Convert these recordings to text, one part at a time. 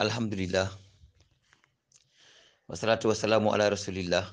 Alhamdulillah, wassalatu wassalamu ala rasulillah.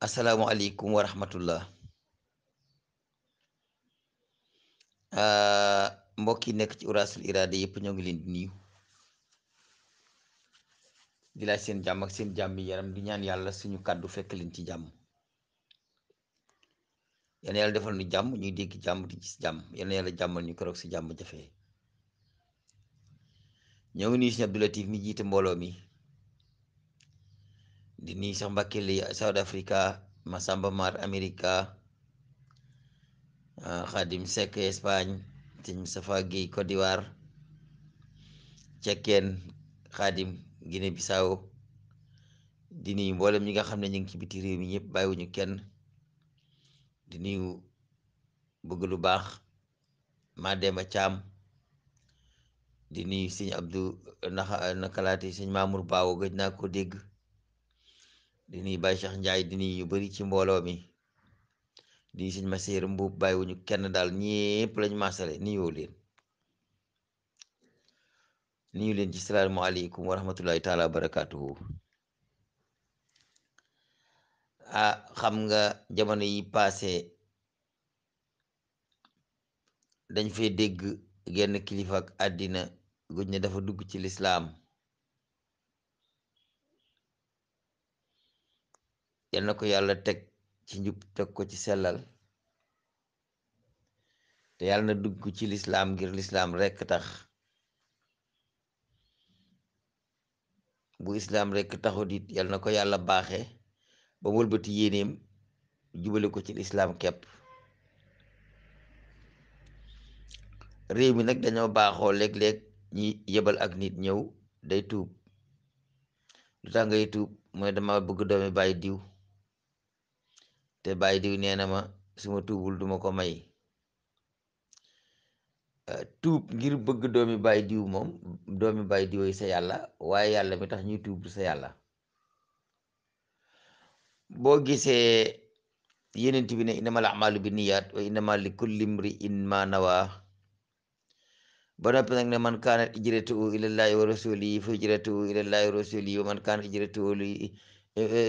Assalamualaikum warahmatullah. Mbokk yi nekk ci Uras-ul Irada yëpp ñoo ngi leen di nuyu di laaj seen jàmm ak seen jàmm yaram di ñaan yàlla suñu kàddu fekk leen ci jàmm. yal na yàlla defal ñu jàmm ñuy dégg jàmm di gis jàmm, yal na yàlla jàmmal ñu keroog si jàmm jafe. ñoo ngi nuyu si Abdou Latif mi jiite mbooloo mi di nuyu sax Mbàkke li South Africa, Masamba Mar America, Khadim Seck Espagne, sëñ Safa Guèye Côte d'Ivoire, Cekkeen Khadim Guinée Bissau, di nuyu mboolem ñi nga xam ne ñu ngi ci biti réew mi ñëpp bàyyiwuñu kenn, di nuyu bëgg lu baax Mademba Thiam, di nuyu sëñ Abdou nakalaati sëñ Mamour Baawo gëj naa ko dégg, di nuyu Baye Cheikh Ndiaye, di nuyu ñu bari ci mbooloo mi, di nuyu sëñ Maseer Mbuub, bàyyiwuñu kenn daal ñépp lañ maasale nuyoo leen ci salaamualeykum wa rahmatullahi taala wa barakaatuhu. Xam nga jamono yi paase dañ fee dégg genn kilifa ak àddina guñ ne dafa dugg ci lislaam. yal na ko yàlla teg ci njub, teg ko ci sellal, te yàlla na dugg ci lislaam ngir lislaam rekk tax. bu islaam rekk taxut it yal na ko yàlla baaxe ba wëlbati yéeneem jubale ko ci lislaam kepp. réew mi nag dañoo baaxoo léeg-léeg ñi yebal ak nit ñëw day tuub. lu tax ngay tuub mooy dama bëgg doomi bàyyi diw, te bàyyi diw nee na ma suma tuubul duma ko may. tuub ngir bëgg doomi bàyyi diw moom doomi bàyyi diw yi sa yàlla, waaye yàlla mi tax ñuy tuub du sa yàlla. boo gisee yenent bi ne innamal a'malu binniyat wa innama li kulli imri'in ma nawa, ba noppi nag ne man kaanat hijratuhu ilallahi wa rasulihi fa hijratuhu ilallahi wa rasulihi wa man kaanat hijratuhu li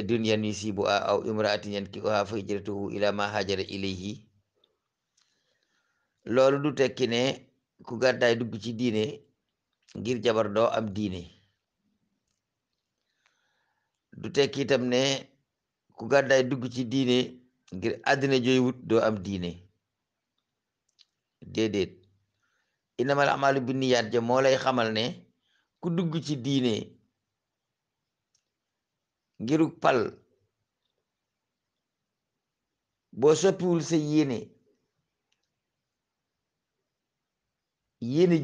dunyan yusibuha aw imra'atin yankihuha fa hijratuhu ila ma hajara ilayhi. loolu du tekki ne ku gàddaay dugg ci diine ngir jabar doo am diine. du tekki itam ne ku gàddaay dugg ci diine ngir àddina jooy wut doo am diine. déedéet, innamal a'malu binniyaat ja moo lay xamal ne ku dugg ci diine ngiruk pal, boo soppiwul sa yéene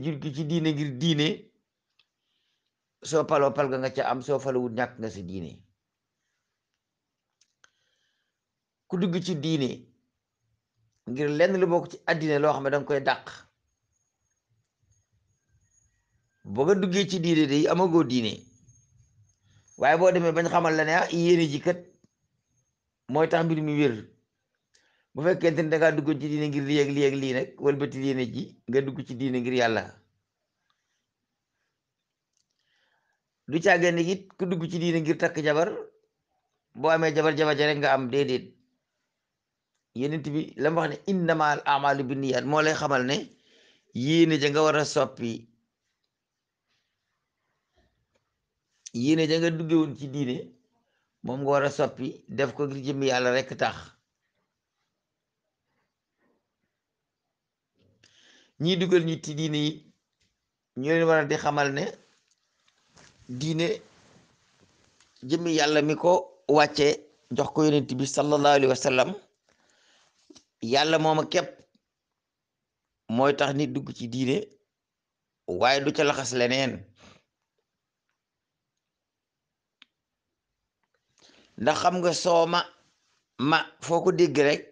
jur gi ci diine ngir diine, soo paloo pal ga nga ca am, soo falowut ñàkk nga sa diine. ku dugg ci diine ngir lenn lu bokk ci àddina loo xam ne danga koy dàq, boo nga duggee ci diine day amagoo diine. waaye boo demee bañ xamal la ne yéene ji kat mooy tax mbir mi wér. bu fekkente ne dangaa duggoon ci diine ngir lii ak lii ak lii nag wëlbati yéene ji nga dugg ci diine ngir yàlla. du càggane it ku dugg ci diine ngir takk jabar, boo amee jabar jabar ja rek nga am. déedéet, yenent bi la mu wax ne innamal a'malu binniyat moo lay xamal ne yéene ja nga war a soppi. yéene ja nga duggewoon ci diine moom nga war a soppi def ko ngir jëmmi yàlla rekk tax. ñii dugal ñi ci diine yi ñu leen war a di xamal ne diine jëmmi yàlla mi ko wàcce jox ko yonent bi sallallahu alayhi wa sallam, yàlla mooma képp mooy tax nit dugg ci diine, waaye du ca laxas leneen. ndax xam nga sooma ma foo ko dégg rek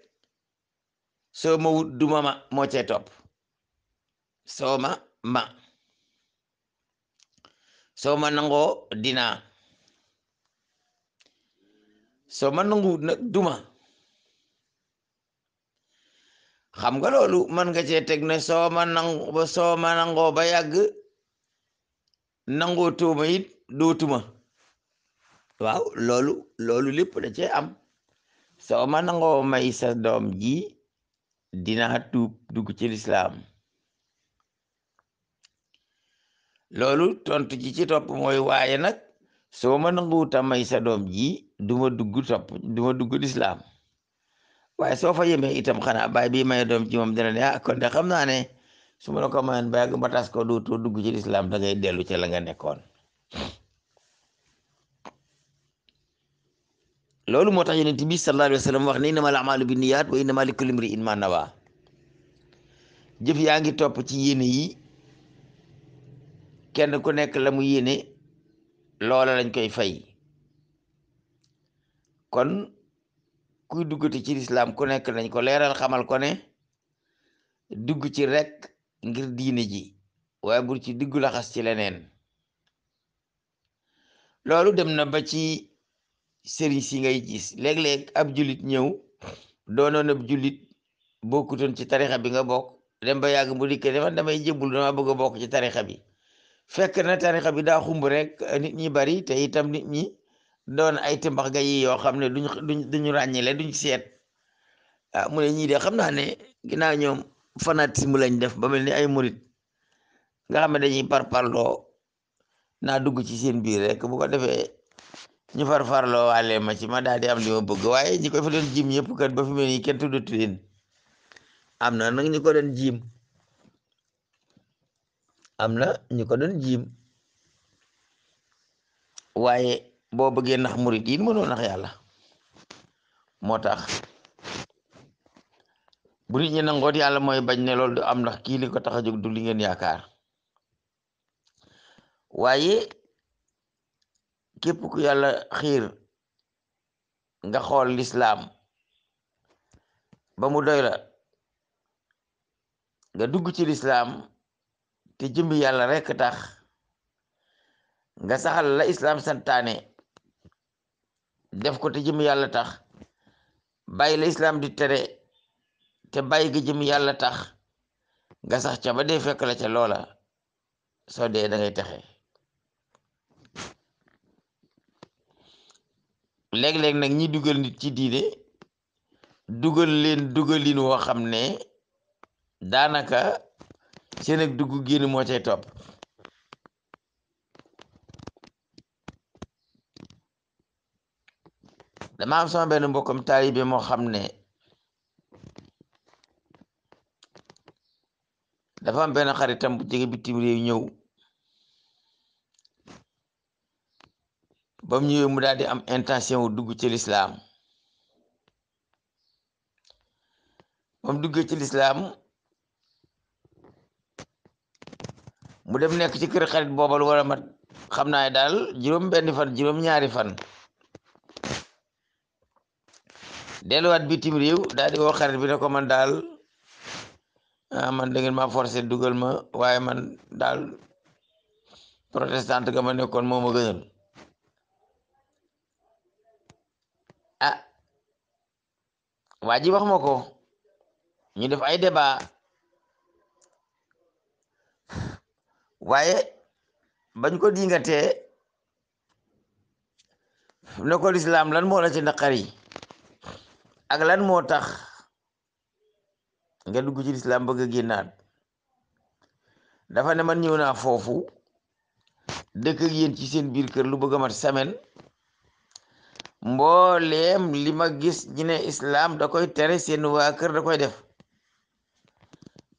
soo ma wut duma ma moo cee topp. sooma ma soo ma nangoo dinaa, soo ma nanguwut nag duma. xam nga loolu mën nga cee teg ne soo ma nangoo ba yàgg nangoo tuuma it dootuma. waaw loolu lépp da cee am. soo ma nangoo may sa doom ji dina tuub dugg ci lislaam. loolu tontu ci topp mooy waaye nag soo ma nanguwuta may sa doom ji duma dugg lislaam. waaye soo fa yemee itam xanaa baay bi may doom ci moom dina ne kon de xam naa ne su ma la ko mayoon ba yàgg ba tas ko dootoo dugg ci lislaam da ngay dellu ci la nga nekkoon. loolu moo tax yonent bi sallallahu alayhi wa sallam wax ne innamal a'maalu binniyaat wa innamaa likulli imri'in maa nawaa. jëf yaa ngi topp ci yéene yi, kenn ku nekk la mu yéene loola lañ koy fay. kon kuy duggati ci lislaam ku nekk nañ ko leeral xamal ko ne dugg ci rekk ngir diine ji waaye bur ci diggu laxas ci leneen. loolu dem na ba ci sëriñ si ngay gis léeg-léeg ab jullit ñëw doonoon ab jullit bokkutoon ci tarixa bi nga bokk dem ba yàgg mu dikkee man damay jébbul dama bëgg a bokk ci tarixa bi fekk na tarixa bi daa xumb rek nit ñi bari te itam nit ñi doon ay tëmbax ga yi yoo xam ne duñu ràññele duñ seet. mu ne ñii de xam naa ne ginnaaw ñoom fanatisme lañ def ba mel ni ay murit nga xam ne dañuy parparloo naa dugg ci seen biir rek bu ko defee ñu farfarloo waale ma ci ma daal di am li ma bëgg. waaye ñi koy fa doon jiim ñëpp kat ba fi mel nii kenn tuddatu leen. am na nag ñu ko doon jiim waaye boo bëggee nax murit yi mënoo nax yàlla. moo tax bu nit ñi nangoot yàlla mooy bañ ne loolu du am ndax kii li ko tax a jóg du li ngeen yaakaar. waaye képp ku yàlla xiir nga xool lislaam ba mu doy la nga dugg ci lislaam te jëmbi yàlla rekk tax nga saxal la islaam santaane def ko te jëmbi yàlla tax bàyyi la islaam di tere te bàyyi ga jëmbi yàlla tax nga sax ca ba dee fekk la ca loola soo dee da ngay texe. léeg-léeg nag ñi dugal nit ci diine dugal leen dugalin woo xam ne daanaka seen ak dugg génn moo cay topp. dama am sama benn mbokkam taalibe moo xam ne dafa am benn xaritam bu jege bitim réew ñëw ba mu ñëwee mu daal di am intention wu dugg ci lislaam. ba mu duggee ci lislaam mu dem nekk ci kër xarit boobal wala mat xam naa daal juróom-ñaari fan delluwaat bitim réew daal di woo xarit bi ne ko man daal man da ngeen ma forcé dugal ma waaye man daal protestante ga ma nekkoon moo ma gënal. waa ji wax ma ko ñu def ay débat waaye bañ ko dingatee ne ko lislaam lan moo la ci naqari ak lan moo tax nga dugg ci lislaam bëgg a génnaat. dafa ne man ñëw naa foofu dëkk ak yéen ci seen biir kër lu bëgg a mat semaine mbooleem li ma gis ñi ne islaam da koy tere seen waa kër da koy def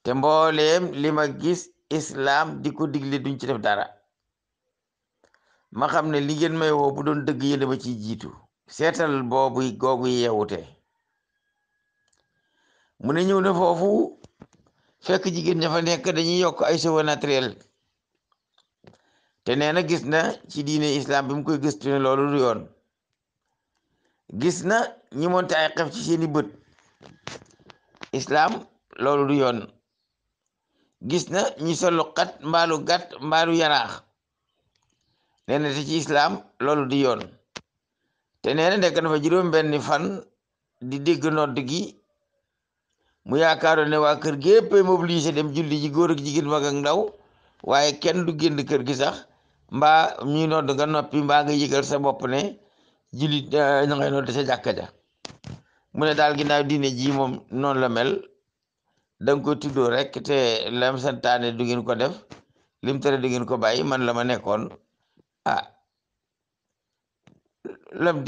te mbooleem li ma gis islaam di ko digle duñ ci def dara. ma xam ne li ngeen may woo bu doon dëgg yéen ba ciy jiitu. seetal boobu googu yeewute. mu ne ñëw na foofu fekk jigéen ña fa nekk dañuy yokk ay cheveux naturel te nee na gis na ci diine islam bi mu koy gëstu ne loolu du yoon. gis na ñi monte ay xef ci seeni bët islam loolu du yoon. gis na ñi solu xat mbaalu gàtt mbaalu yaraax nee na te ci islam loolu di yoon. te nee na nekk na fa juróom-benni fan di dégg nodd gi mu yaakaaroon ne waa kër gépp mobilisé dem julli ji góor ak jigéen mag ak ndaw waaye kenn du génn kër gi sax mbaa ñuy nodd nga noppi mbaa nga yëgal sa bopp ne jullit na ngay nodd sa jàkka ja mu ne daal ginnaaw diine ji moom noonu la mel danga ko tuddoo rek te lam santaane du ngeen ko def lim tere du ngeen ko bàyyi man la ma nekkoon ah lam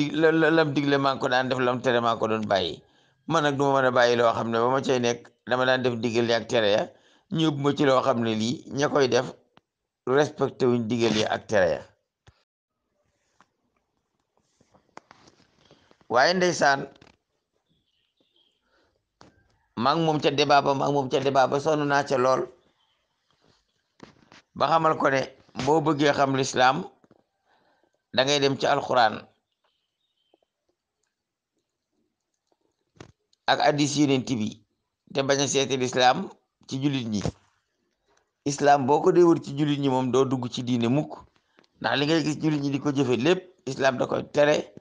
digle maa ngi ko daan def lam tere maa ko doon bàyyi man nag du ma mën a bàyyi loo xam ne ba ma cay nekk dama daan def digal yi ak tere ya ñu yóbbu ma ci loo xam ne lii ña koy def respecté wuñ digal yi ak tere ya waaye ndeysaan maa ngi moom ca débat ba maa ngi moom ca débat ba sonn naa ca lool ba xamal ko ne boo bëggee xam lislaam da ngay dem ci alxuraan ak addis yonent bi te bañ a seeti lislaam ci jullit ñi islam boo ko dee wër ci jullit ñi moom doo dugg ci diine mukk ndax li ngay gis jullit ñi di ko jëfe lépp islam da koy tere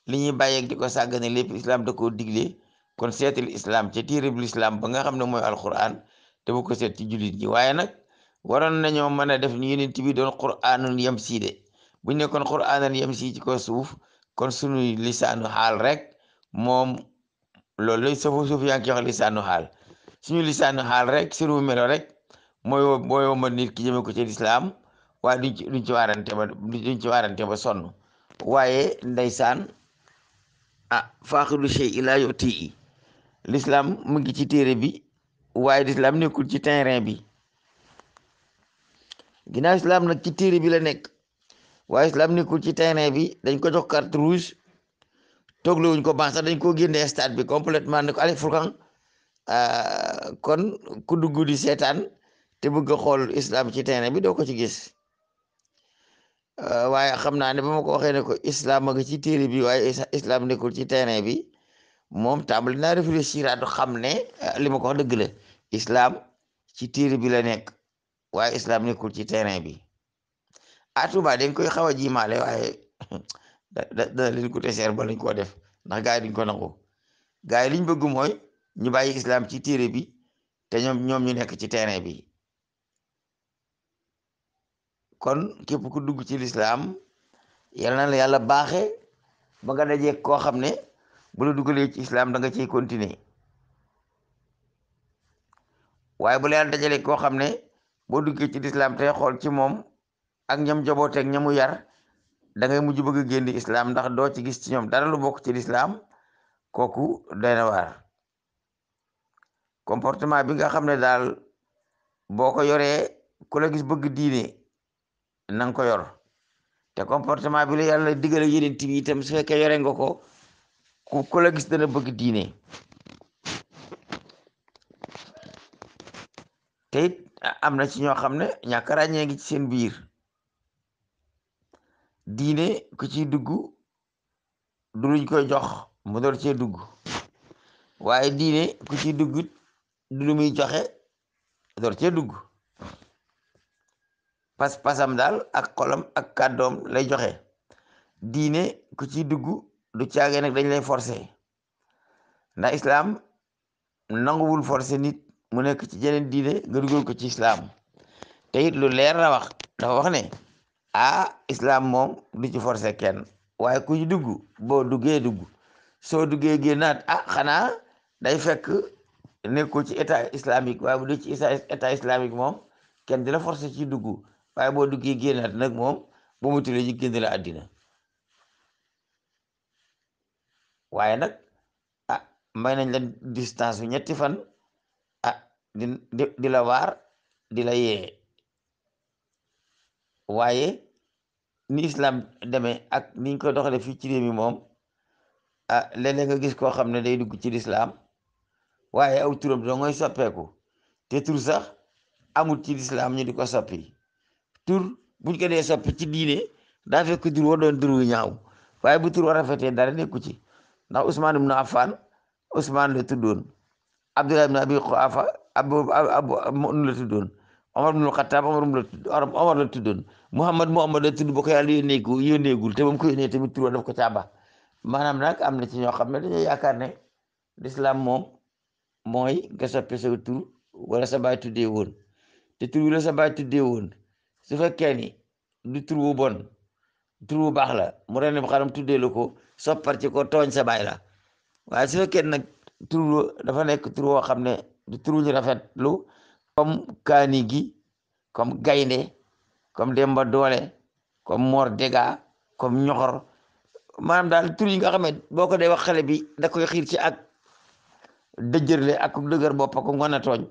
li ñuy bàyyeeg di ko sàggane lépp islam da koo digle kon seetil islam ca téereb lislaam ba nga xam ne mooy alquran te bu ko seet ci jullit ñi waaye nag waroon nañoo mën a def ni yonent bi doon quraanun yam sii de buñ nekkoon quraanan yam sii ci ko suuf kon suñuy lisaanu xaal rek moom loolu lay suuf yaa ngi wax lisaanu xaal suñu lisaanu xaal rek sunu melo rek mooy wommat nit ki jëme ko ci lislaam waaye duñ ci waarante ba sonn waaye ndeysaan faaxidu shay ila yoti i lislaam mu ngi ci téere bi waaye lislaam nekkul ci terrain bi ginnaaw islam nag ci téere bi la nekk waaye islam nekkul ci terrain bi dañ ko jox carte rouge toogloo wuñ ko ban sax dañ koo génne stade bi complètement ne ko ale Furkan kon ku dugg di seetaan te bëgg a xool islam ci terrain bi doo ko ci gis waaye xam naa ne ba ma ko waxee ne ko islam a nga ci téere bi waaye islam nekkul ci terrain bi moom tàmbali naa réfléchir adu xam ne li ma ko wax dëgg la islam ci téere bi la nekk waaye islam nekkul ci terrain bi Touba dañ koy xaw a jiimaale waaye dana leen ko teseer ba lañ koo def ndax gars yi duñ ko nangu gars yi liñ bëgg mooy ñu bàyyi islam ci téere bi te ñoom ñu nekk ci terrain bi kon képp ku dugg ci lislaam yal na la yàlla baaxe ba nga dajee koo xam ne bu la dugalee ci islam da nga ciy continuer waaye bu la yàlla dajalee koo xam ne boo duggee ci lislaam tey xool ci moom ak ñam jobooteeg ñamu yar da ngay mujj bëgg a génn islam ndax doo ci gis ci ñoom dara lu bokk ci lislaam kooku doy na waar comportement bi nga xam ne daal boo ko yoree ku la gis bëgg diine na nga ko yor te comportement bi la yàlla digale yeneen bi itam su fekkee yore nga ko ku la gis dana bëgg diine te it am na ci ñoo xam ne ñàkk ràññee ngi ci seen biir diine ku ciy dugg du luñ koy jox mu door cee dugg waaye diine ku ciy dugg du lu muy joxe door cee dugg pas-pasam daal ak xolam ak kàddoom lay joxe diine ku ciy dugg du caagee nag dañ lay forcer ndax islam nanguwul forcer nit mu nekk ci jeneen diine nga dugal ko ci islam te it lu leer la wax dafa wax ne islam moom du ci forcer kenn waaye ku ci dugg boo duggee dugg soo duggee génnaat xanaa day fekk nekkul ci état islamique waaye bu dee ci état islamique moom kenn di la forcer ci dugg waaye boo duggee génnaat nag moom boo mu tulee ñu génn la àddina waaye nag may nañ la distance bu ñetti fan di la waar di la yee waaye ni islam demee ak niñ ko doxale fii ci réew mi moom léeg-léeg nga gis koo xam ne day dugg ci lislaam waaye aw turam doo ngay soppeeku te tur sax amul ci lislaam ñu di ko soppi tur buñ ko dee soppi ci diine daa fekk tur wa doon tur wu ñaaw waaye bu tur wa rafetee dara nekku ci ndax Ousmane ibn Affan Ousmane la tuddoon Abdullah ibn Abi Quhafa abu la tuddoon Omar ibn Khattab Omar la tuddoon Muhammad la tudd ba ko yàlla yónneegul te ba mu ko yónnee tamit tur wa daf ko caaba maanaam nag am na ci ñoo xam ne dañoo yaakaar ne l'islam moom mooy nga soppi sa tur wala sa baay tuddee woon te tur wi la sa baay tuddee woon su fekkee ni du tur wu bon tur wu baax la mu ren bu xaram tuddee la ko soppar ci ko tooñ sa baay la waaye su fekkee nag tur dafa nekk tur woo xam ne du tur ñu rafetlu comme kaani gi comme gaynde comme Demba Doole comme Mor Dega comme ñoxor maanaam daal tur yi nga xam ne boo ko dee wax xale bi da koy xiir ci ak dëjërle ak dëgër bopp ko ngoon a tooñ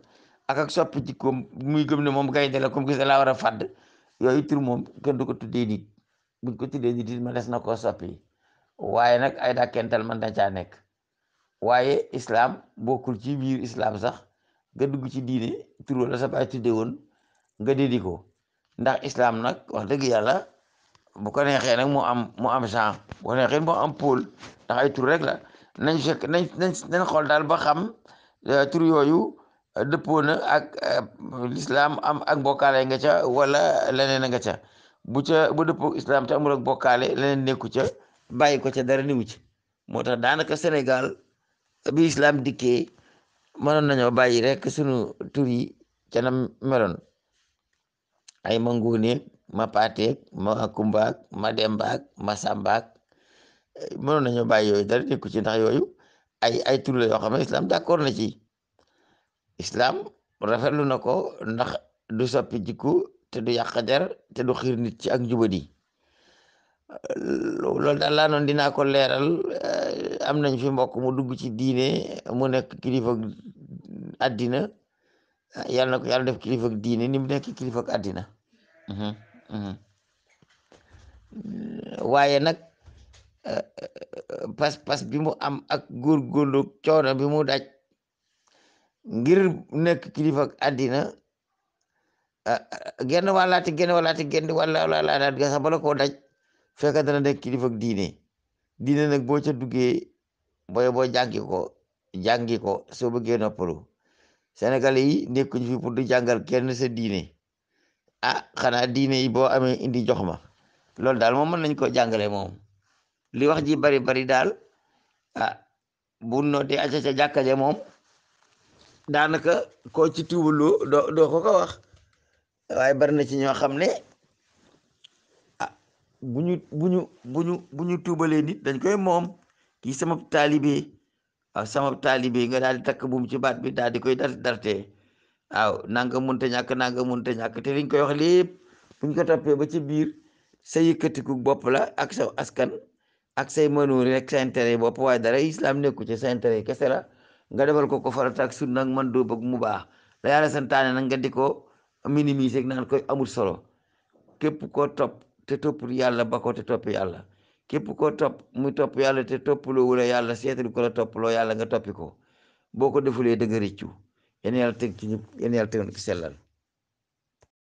ak soppi ci koom muy gëm ne moom gaynde la comme gis laa war a fàdd yooyu tur moom kenn du ko tuddee nit buñ ko tuddee nit ma des na koo soppi waaye nag ay dàkkental man da caa nekk waaye islam bokkul ci biir islam sax nga dugg ci diine tur wala sa baay tuddee woon nga dédi ko ndax islam nag wax dëgg yàlla bu ko neexee nag mu am Jean bu ko neexee mu am Paul ndax ay tur rek la nañ fekk nañ xool daal ba xam tur yooyu dëppoo na ak l'islam am ak bokkaale nga ca wala leneen a nga ca bu dëppoo islam te amul ak bokkaale leneen nekku ca bàyyi ko ca dara niwu ci moo tax daanaka Sénégal bi islam dikkee mënoon nañoo bàyyi rek sunu tur yi ca na meloon ay ma nguuneeg ma paateeg ma kumbaag ma dembaag ma sàmbaag mënoon nañoo bàyyi yooyu dara nekku ci ndax yooyu ay tur la yoo xam ne islam d'accord na ci islam rafetlu na ko ndax du soppi jikko te du yàq der te du xiir nit ci ak njubadi loolu daal laa noonu dinaa ko leeral am nañ fi mbokk mu dugg ci diine mu nekk kilifa àddina yàlla na ko yàlla def kilifa diine ni mu nekk kilifa àddina waaye nag pas bi mu am ak góorgóorlu coono bi mu daj ngir nekk kilifa àddina genn wàllaati ga sax bala koo daj fekk dana nekk kilifa diine nag boo ca duggee boo jàngi ko soo bëggee noppalu Sénégalais yi nekkuñ fi pour du jàngal kenn sa diine xanaa diine yi boo amee indi jox ma loolu daal moom mën nañ ko jàngale moom li wax ji bari daal bu nootee acca ca jàkka ja moom daanaka koo ci tuubaloo doo ko wax waaye bari na ci ñoo xam ne bu ñu tuubalee nit dañ koy moom kii sama taalibe nga daal di takk buum ci baat bi daal di koy darte waaw nanga munta ñàkk te liñ koy wax lépp buñ ko toppee ba ci biir sa yëkkatiku bopp la ak sa askan ak say mënuuri rek sa intérêt bopp waaye dara islam nekku ci sa intérêt kese la nga defal ko farata ak sunna nag man doo bëgg mu baax la yàlla santaane nag nga di ko minimiser naan koy amul solo képp koo topp te toppul yàlla ba ko te topp yàlla képp koo topp muy topp yàlla te toppaloo wala yàlla seetal ko la toppaloo yàlla nga toppi ko boo ko defulee dëgg rëccu yéen yàlla teg ci ñëpp yéen yàlla teg ci sellal